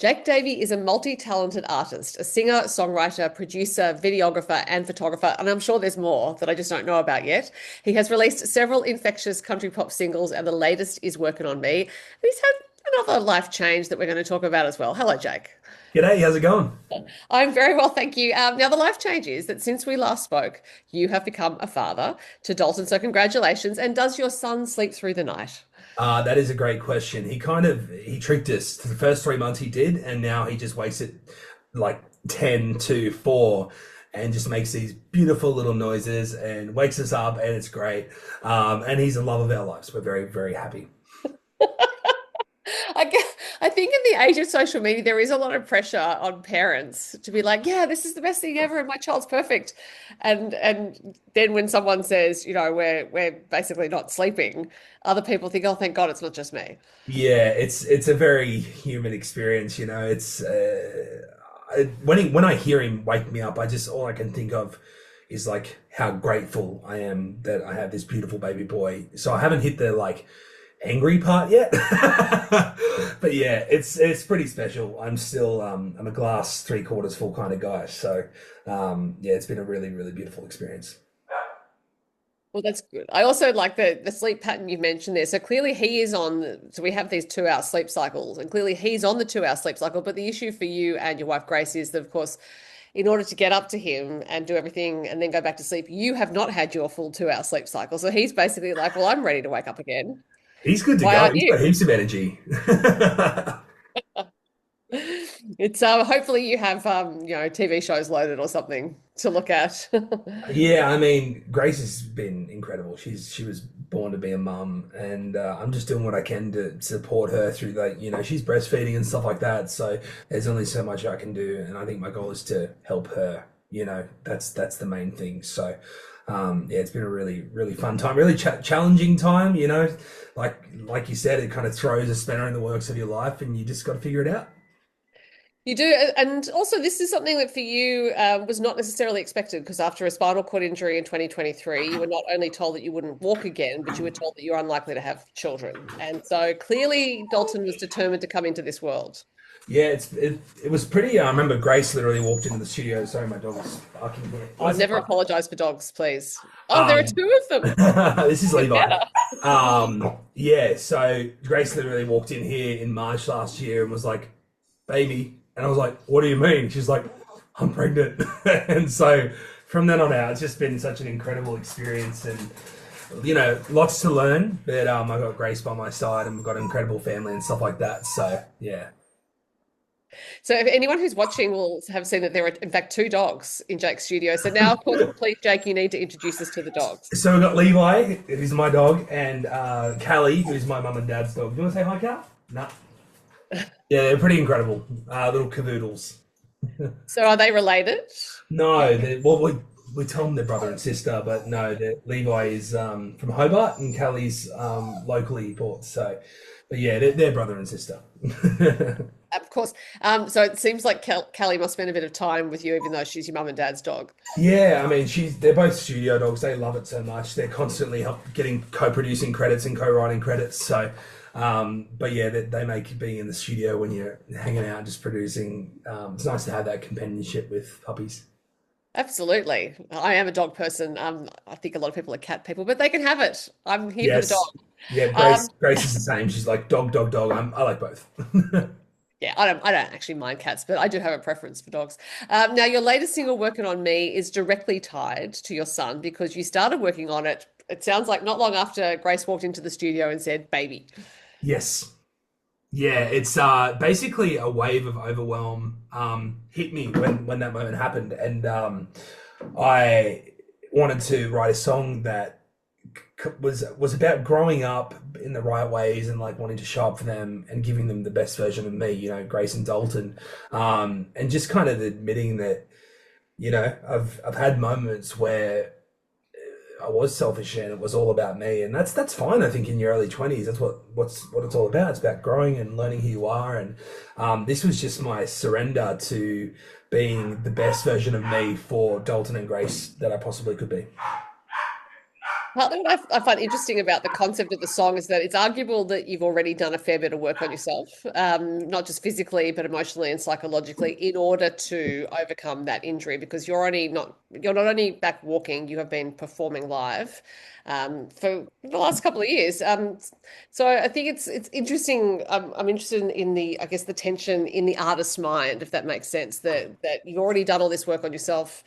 Jake Davey is a multi-talented artist, a singer, songwriter, producer, videographer, and photographer, and I'm sure there's more that I just don't know about yet. He has released several infectious country pop singles, and the latest is Workin On Me. And he's had another life change that we're going to talk about as well. Hello, Jake. G'day, how's it going? I'm very well, thank you. Now, the life change is that since we last spoke, you have become a father to Dalton, so congratulations. And does your son sleep through the night? That is a great question. He tricked us. The first 3 months he did, and now he just wakes at like 10 to 4 and just makes these beautiful little noises and wakes us up, and it's great. And he's the love of our lives. We're very, very happy. I think in the age of social media, there is a lot of pressure on parents to be like, yeah, this is the best thing ever, and my child's perfect. And then when someone says, we're basically not sleeping, other people think, oh, thank God, it's not just me. Yeah, it's a very human experience. It's when I hear him wake me up, I just all I can think of is like how grateful I am that I have this beautiful baby boy. So I haven't hit the like angry part yet. But yeah, it's pretty special. I'm a glass three quarters full kind of guy. So yeah, it's been a really, really beautiful experience. Well, that's good. I also like the sleep pattern you mentioned there. So clearly he is so we have these 2 hour sleep cycles, and clearly he's on the 2 hour sleep cycle. But the issue for you and your wife Grace is that, of course, in order to get up to him and do everything and then go back to sleep, you have not had your full 2 hour sleep cycle. So he's basically like, well, I'm ready to wake up again. He's good to Why go. aren't He's you? got heaps of energy. It's hopefully you have TV shows loaded or something to look at. Yeah, I mean, Grace has been incredible. She was born to be a mum, and I'm just doing what I can to support her through that. She's breastfeeding and stuff like that. So there's only so much I can do, and I think my goal is to help her. That's the main thing. So yeah, it's been a really really fun time, really challenging time. Like you said, it kind of throws a spanner in the works of your life, and you just got to figure it out. You do, and also this is something that for you was not necessarily expected because after a spinal cord injury in 2023, you were not only told that you wouldn't walk again, but you were told that you're unlikely to have children. And so clearly, Dalton was determined to come into this world. Yeah, it was pretty. I remember Grace literally walked into the studio. Sorry, my dog is barking here. Oh, never apologize for dogs, please. Oh, there are Um, two of them. this is Even Levi. better. Yeah, so Grace literally walked in here in March last year and was like, "Baby," and I was like, "What do you mean?" She's like, "I'm pregnant," and so from then on out, it's just been such an incredible experience, and lots to learn. But I got Grace by my side, and we've got an incredible family and stuff like that. So yeah. So if anyone who's watching will have seen that there are, in fact, two dogs in Jake's studio. So now, please, Jake, you need to introduce us to the dogs. So we've got Levi, who's my dog, and Callie, who's my mum and dad's dog. Do you want to say hi, Cal? No. Yeah, they're pretty incredible. Little cavoodles. So are they related? No, well, we tell them they're brother and sister, but no, Levi is from Hobart and Callie's locally bought. So, but yeah, they're brother and sister. Of course. So it seems like Callie must spend a bit of time with you, even though she's your mum and dad's dog. Yeah, I mean, they're both studio dogs. They love it so much. They're constantly getting co-producing credits and co-writing credits. So, but yeah, they make being in the studio when you're hanging out, just producing. It's nice to have that companionship with puppies. Absolutely. I am a dog person. I think a lot of people are cat people, but they can have it. I'm here for the Yes. dog. Yeah, Um, Grace is the same. She's like dog, dog, dog. I like both. yeah, I don't actually mind cats, but I do have a preference for dogs. Now, your latest single, Working On Me, is directly tied to your son because you started working on it. It sounds like not long after Grace walked into the studio and said, baby. Yes. Yeah, it's basically a wave of overwhelm hit me when that moment happened, and I wanted to write a song that was about growing up in the right ways and like wanting to show up for them and giving them the best version of me, Grace and Dalton, and just kind of admitting that I've had moments where I was selfish and it was all about me, and that's fine. I think in your early 20s, that's what it's all about. It's about growing and learning who you are, and this was just my surrender to being the best version of me for Dalton and Grace that I possibly could be. Partly what I find interesting about the concept of the song is that it's arguable that you've already done a fair bit of work on yourself, not just physically, but emotionally and psychologically, in order to overcome that injury. Because you're not only back walking, you have been performing live for the last couple of years. So I think it's interesting. I'm interested in the, I guess, the tension in the artist's mind, if that makes sense. That you've already done all this work on yourself.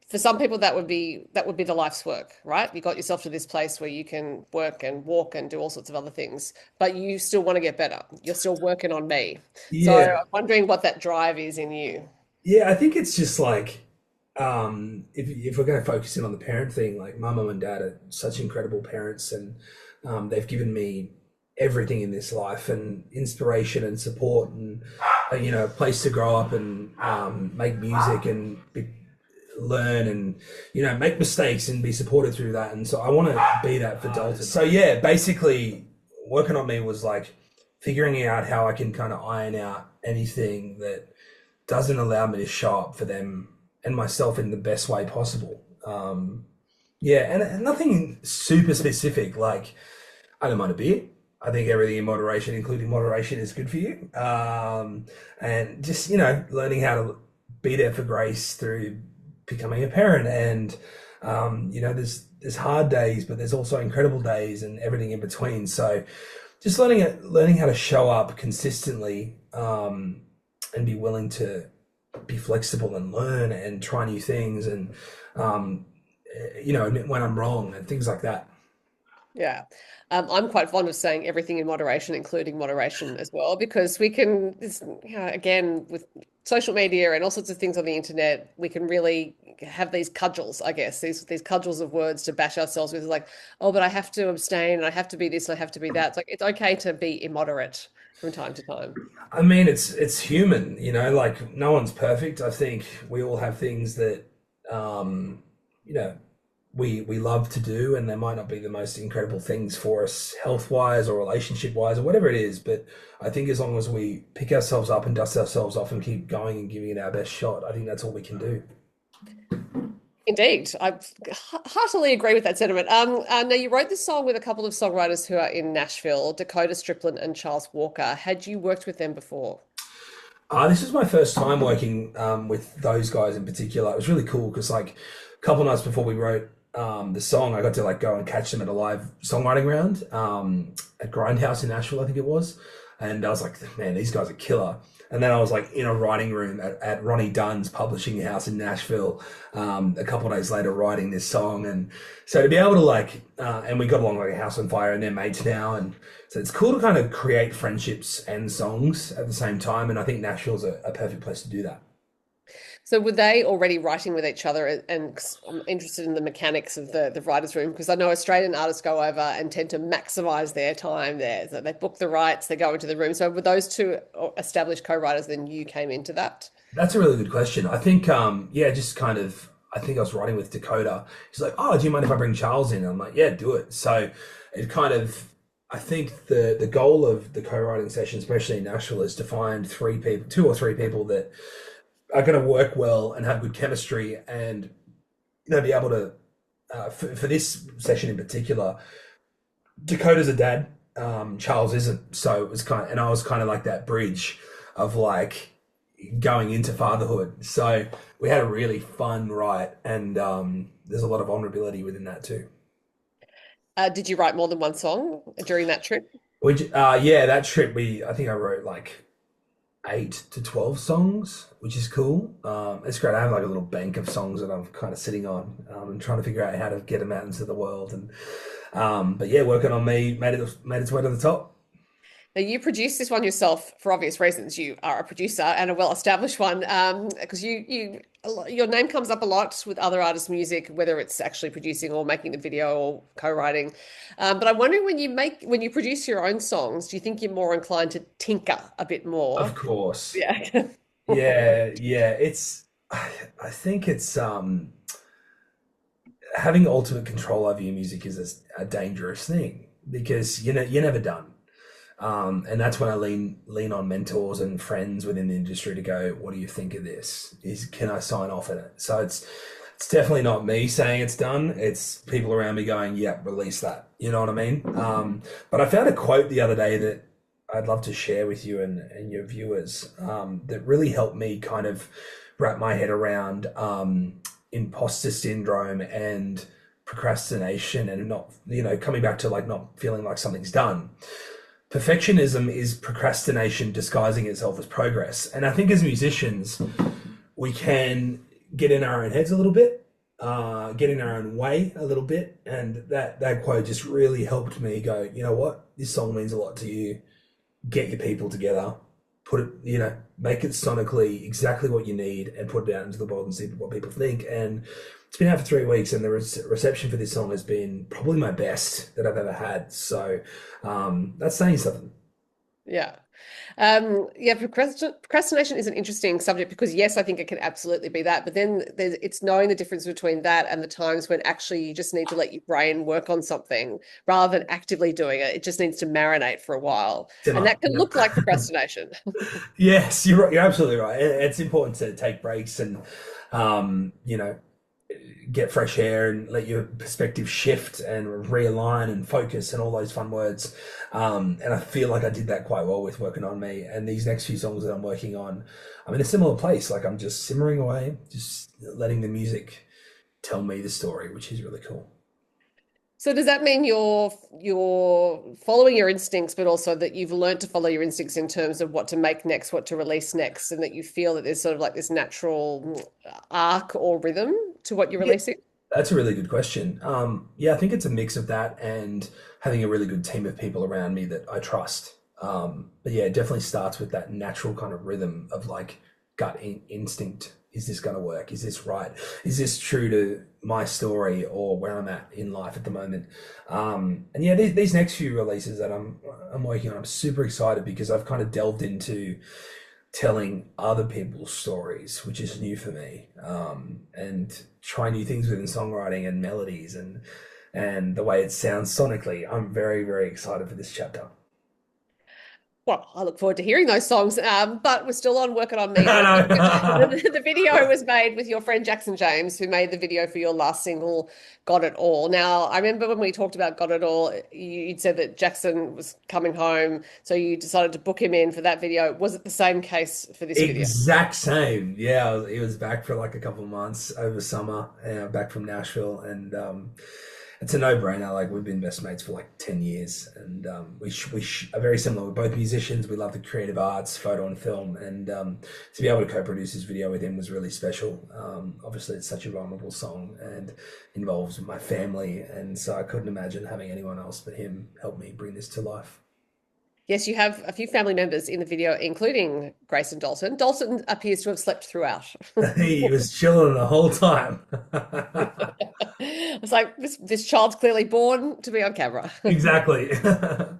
For some people that would be the life's work, right? You got yourself to this place where you can work and walk and do all sorts of other things, but you still want to get better. You're still working on me. So I'm Yeah, wondering what that drive is in you. yeah. I think it's just like if we're going to focus in on the parent thing, like my mum and dad are such incredible parents, and they've given me everything in this life and inspiration and support and a place to grow up and make music and learn and make mistakes and be supported through that. And so I want to be that for Dalton. So yeah, basically working on me was like figuring out how I can kind of iron out anything that doesn't allow me to show up for them and myself in the best way possible. Yeah, and nothing super specific. Like I don't mind a beer. I think everything in moderation, including moderation, is good for you. And just learning how to be there for Grace through becoming a parent, and there's hard days, but there's also incredible days and everything in between. So just learning how to show up consistently, and be willing to be flexible and learn and try new things, and admit when I'm wrong and things like that. Yeah. I'm quite fond of saying everything in moderation, including moderation as well, because we can, again, with social media and all sorts of things on the internet, we can really have these cudgels, I guess, these cudgels of words to bash ourselves with, like, oh, but I have to abstain, and I have to be this, I have to be that. It's like it's okay to be immoderate from time to time. I mean, it's human, like no one's perfect. I think we all have things that um, you know we love to do, and they might not be the most incredible things for us health wise or relationship wise or whatever it is. But I think as long as we pick ourselves up and dust ourselves off and keep going and giving it our best shot, I think that's all we can do. Indeed, I heartily agree with that sentiment. Now you wrote this song with a couple of songwriters who are in Nashville, Dakota Strickland and Charles Walker. Had you worked with them before? This is my first time working with those guys in particular. It was really cool because like a couple of nights before we wrote the song, I got to like go and catch them at a live songwriting round at Grindhouse in Nashville, I think it was. And I was like, man, these guys are killer. And then I was like in a writing room at Ronnie Dunn's publishing house in Nashville a couple of days later writing this song. And so to be able to like, and we got along like a house on fire, and they're mates now. And so it's cool to kind of create friendships and songs at the same time. And I think Nashville's a perfect place to do that. So were they already writing with each other? And 'cause I'm interested in the mechanics of the writers' room, because I know Australian artists go over and tend to maximize their time there. So they book the rights, they go into the room. So were those two established co-writers, then you came into that? That's a really good question. I think, yeah, just kind of, I think I was writing with Dakota. He's like, oh, do you mind if I bring Charles in? I'm like, yeah, do it. So it kind of, I think the goal of the co-writing session, especially in Nashville, is to find three people, two or three people that are going to work well and have good chemistry, and be able to for this session in particular, Dakota's a dad, Charles isn't, so it was kind of, and I was kind of like that bridge of like going into fatherhood. So we had a really fun write, and there's a lot of vulnerability within that too. Did you write more than one song during that trip? Yeah, that trip I think I wrote like 8 to 12 songs, which is cool. It's great. I have like a little bank of songs that I'm kind of sitting on and trying to figure out how to get them out into the world. And but yeah, Working On Me made its way to the top. Now, you produced this one yourself for obvious reasons. You are a producer and a well-established one, because your name comes up a lot with other artists' music, whether it's actually producing or making the video or co-writing. But I'm wondering, when you produce your own songs, do you think you're more inclined to tinker a bit more? Of course. Yeah. Yeah, yeah. I think it's having ultimate control over your music is a dangerous thing, because you're never done. And that's when I lean on mentors and friends within the industry to go, what do you think of this? Can I sign off on it? So It's definitely not me saying it's done. It's people around me going, "Yeah, release that." You know what I mean? But I found a quote the other day that I'd love to share with you and your viewers that really helped me kind of wrap my head around imposter syndrome and procrastination and not, coming back to like not feeling like something's done. Perfectionism is procrastination disguising itself as progress. And I think as musicians, we can get in our own heads a little bit, get in our own way a little bit. And that quote just really helped me go, you know what? This song means a lot to you. Get your people together, put it, make it sonically exactly what you need and put it out into the world and see what people think. And it's been out for 3 weeks and the reception for this song has been probably my best that I've ever had. So that's saying something. Yeah. Yeah, procrastination is an interesting subject because yes, I think it can absolutely be that, but then it's knowing the difference between that and the times when actually you just need to let your brain work on something rather than actively doing it. It just needs to marinate for a while, and Dinner. that can look like procrastination. Yes, you're right. You're absolutely right. It's important to take breaks and, um, you know, get fresh air and let your perspective shift and realign and focus and all those fun words. And I feel like I did that quite well with Working On Me. And these next few songs that I'm working on, I'm in a similar place. Like I'm just simmering away, just letting the music tell me the story, which is really cool. So does that mean you're following your instincts, but also that you've learned to follow your instincts in terms of what to make next, what to release next, and that you feel that there's sort of like this natural arc or rhythm to what you're Yeah, releasing? that's a really good question. Yeah, I think it's a mix of that and having a really good team of people around me that I trust. But yeah, it definitely starts with that natural kind of rhythm of like instinct. Is this going to work? Is this right? Is this true to my story or where I'm at in life at the moment? And yeah, these next few releases that I'm working on, I'm super excited because I've kind of delved into telling other people's stories, which is new for me, and try new things within songwriting and melodies and the way it sounds sonically. I'm very, very excited for this chapter. Well, I look forward to hearing those songs. But we're still on Working On Me. I know. The video was made with your friend Jackson James, who made the video for your last single, Got It All. Now, I remember when we talked about Got It All, you'd said that Jackson was coming home, so you decided to book him in for that video. Was it the same case for this video? Exact same. Yeah, he was back for like a couple of months over summer, back from Nashville, and it's a no-brainer. Like we've been best mates for like 10 years, and we are very similar. We're both musicians. We love the creative arts, photo and film, and to be able to co-produce this video with him was really special. Obviously, it's such a vulnerable song and involves my family, and so I couldn't imagine having anyone else but him help me bring this to life. Yes, you have a few family members in the video, including Grace and Dalton. Dalton appears to have slept throughout. He was chilling the whole time. It's like this child's clearly born to be on camera. Exactly. Now,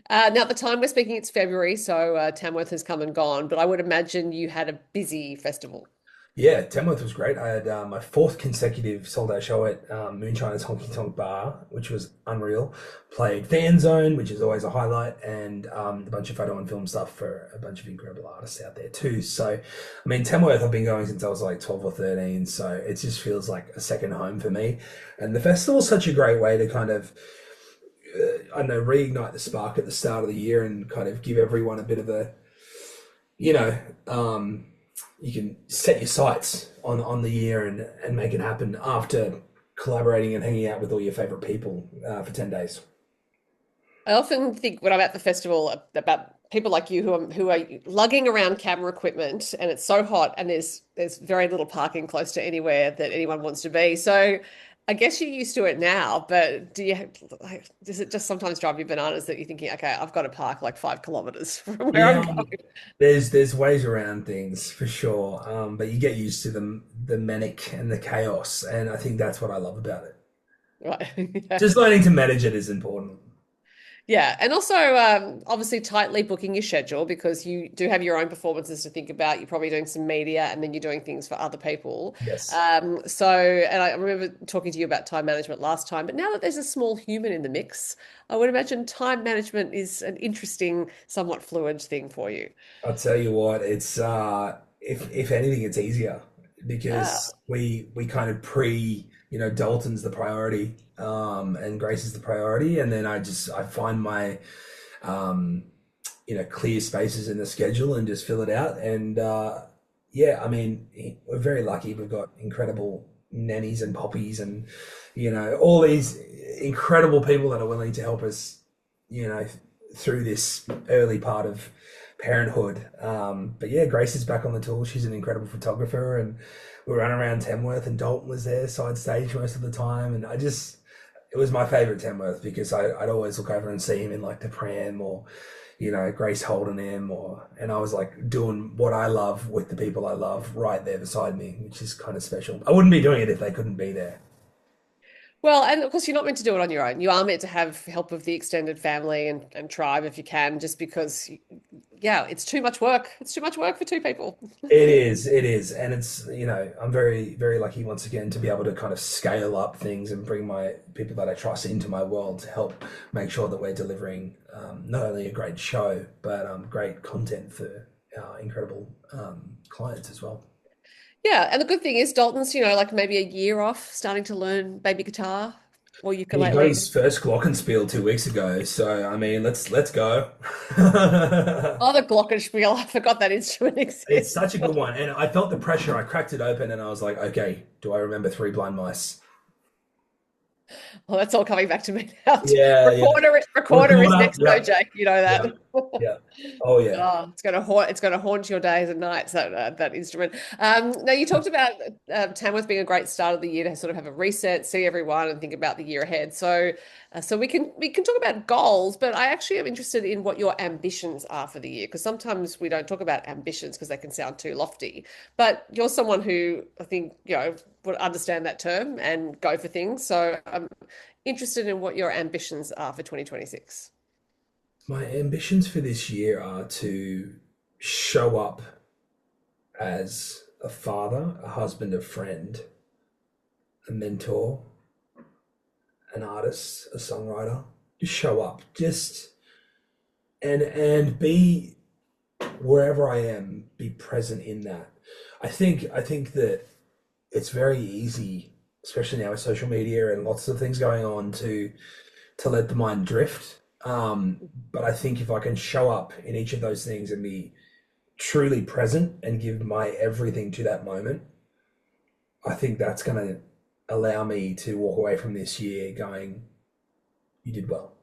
at the time we're speaking, it's February, so Tamworth has come and gone, but I would imagine you had a busy festival. Yeah, Tamworth was great. I had my fourth consecutive sold out show at Moonshine's Honky Tonk Bar, which was unreal. Played Fan Zone, which is always a highlight, and a bunch of photo and film stuff for a bunch of incredible artists out there too. So, I mean, Tamworth I've been going since I was like 12 or 13, so it just feels like a second home for me. And the festival's such a great way to kind of I don't know, reignite the spark at the start of the year and kind of give everyone a bit of a, you know, you can set your sights on the year and make it happen after collaborating and hanging out with all your favorite people for 10 days. I often think when I'm at the festival about people like you who are lugging around camera equipment and it's so hot and there's very little parking close to anywhere that anyone wants to be. So I guess you're used to it now, but does it just sometimes drive you bananas that you're thinking, okay, I've got to park like 5 kilometers from where I'm Yeah, going? there's ways around things for sure, but you get used to the manic and the chaos, and I think that's what I love about it. Right. Yeah. Just learning to manage it is important. Yeah, and also obviously tightly booking your schedule because you do have your own performances to think about. You're probably doing some media and then you're doing things for other people. Yes. And I remember talking to you about time management last time, but now that there's a small human in the mix, I would imagine time management is an interesting, somewhat fluid thing for you. I'll tell you what, it's if anything, it's easier. Ah. because we kind of pre, Dalton's the priority, and Grace is the priority, and then I find my um, clear spaces in the schedule and just fill it out. And yeah, I mean, we're very lucky. We've got incredible nannies and poppies, and all these incredible people that are willing to help us, you know, through this early part of parenthood. But yeah, Grace is back on the tour. She's an incredible photographer, and we ran around Tamworth, and Dalton was there side stage most of the time. And it was my favorite Tamworth because I'd always look over and see him in like the pram, or Grace holding him, and I was like doing what I love with the people I love right there beside me, which is kind of special. I wouldn't be doing it if they couldn't be there. Well, and of course, you're not meant to do it on your own. You are meant to have help of the extended family and tribe if you can, just because, yeah, it's too much work. It's too much work for two people. It is, and I'm very, very lucky once again to be able to kind of scale up things and bring my people that I trust into my world to help make sure that we're delivering not only a great show but great content for our incredible clients as well. Yeah, and the good thing is Dalton's, like maybe a year off starting to learn baby guitar or He got ukulele. his first glockenspiel 2 weeks ago, so I mean, let's go. Oh, the glockenspiel. I forgot that instrument It's exists. such a good one, and I felt the pressure. I cracked it open, and I was like, okay, do I remember Three Blind Mice? Well, that's all coming back to me now. Yeah, yeah. Recorder is Recorder, next, go, yeah, Jake. You know yeah, that. yeah. Oh yeah. Oh, it's gonna haunt your days and nights, that instrument. Now you talked about Tamworth being a great start of the year to sort of have a reset, see everyone, and think about the year ahead. So we can talk about goals, but I actually am interested in what your ambitions are for the year, because sometimes we don't talk about ambitions because they can sound too lofty. But you're someone who I think would understand that term and go for things. So I'm interested in what your ambitions are for 2026. My ambitions for this year are to show up as a father, a husband, a friend, a mentor, an artist, a songwriter. Just show up, just and be wherever I am, be present in that. I think that it's very easy, especially now with social media and lots of things going on, to let the mind drift. But I think if I can show up in each of those things and be truly present and give my everything to that moment, I think that's going to allow me to walk away from this year going, you did well.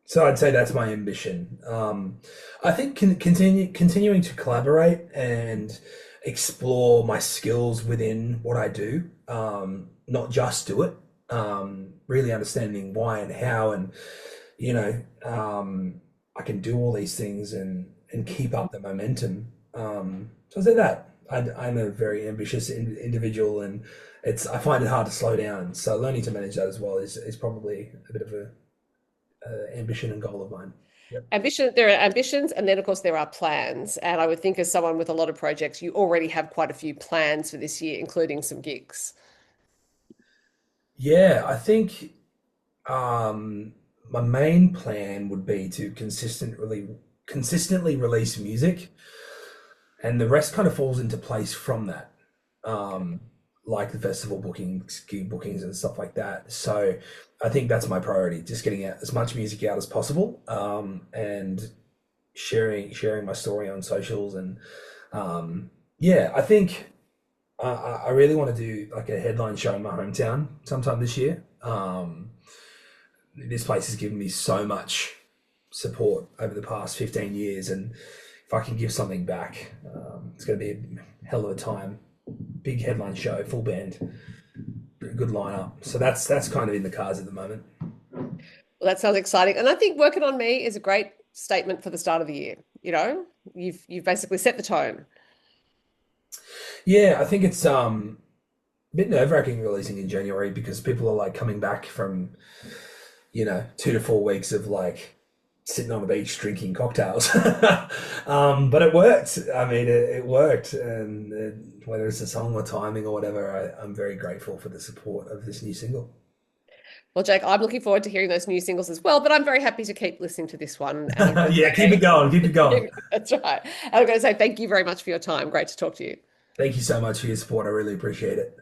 So I'd say that's my ambition. I think continuing to collaborate and explore my skills within what I do, not just do it. Really understanding why and how, and I can do all these things and keep up the momentum. So I say that I'm a very ambitious individual, and I find it hard to slow down. So learning to manage that as well is probably a bit of a ambition and goal of mine. Yep. There are ambitions, and then of course there are plans. And I would think as someone with a lot of projects, you already have quite a few plans for this year, including some gigs. Yeah, I think my main plan would be to consistently release music, and the rest kind of falls into place from that. Um, like the festival bookings, gig bookings, and stuff like that. So I think that's my priority, just getting out as much music out as possible, and sharing my story on socials. And yeah, I think I really want to do like a headline show in my hometown sometime this year. This place has given me so much support over the past 15 years, and if I can give something back, it's going to be a hell of a time. Big headline show, full band, good lineup. So that's kind of in the cards at the moment. Well, that sounds exciting. And I think Working On Me is a great statement for the start of the year. You've basically set the tone. Yeah, I think it's a bit nerve-wracking releasing in January because people are like coming back from 2 to 4 weeks of like sitting on the beach drinking cocktails. But it worked. I mean, it worked. And whether it's a song or timing or whatever, I'm very grateful for the support of this new single. Well, Jake, I'm looking forward to hearing those new singles as well, but I'm very happy to keep listening to this one. And I'm going to Yeah, keep it going. Keep it going. say, that's right. And I'm going to say thank you very much for your time. Great to talk to you. Thank you so much for your support. I really appreciate it.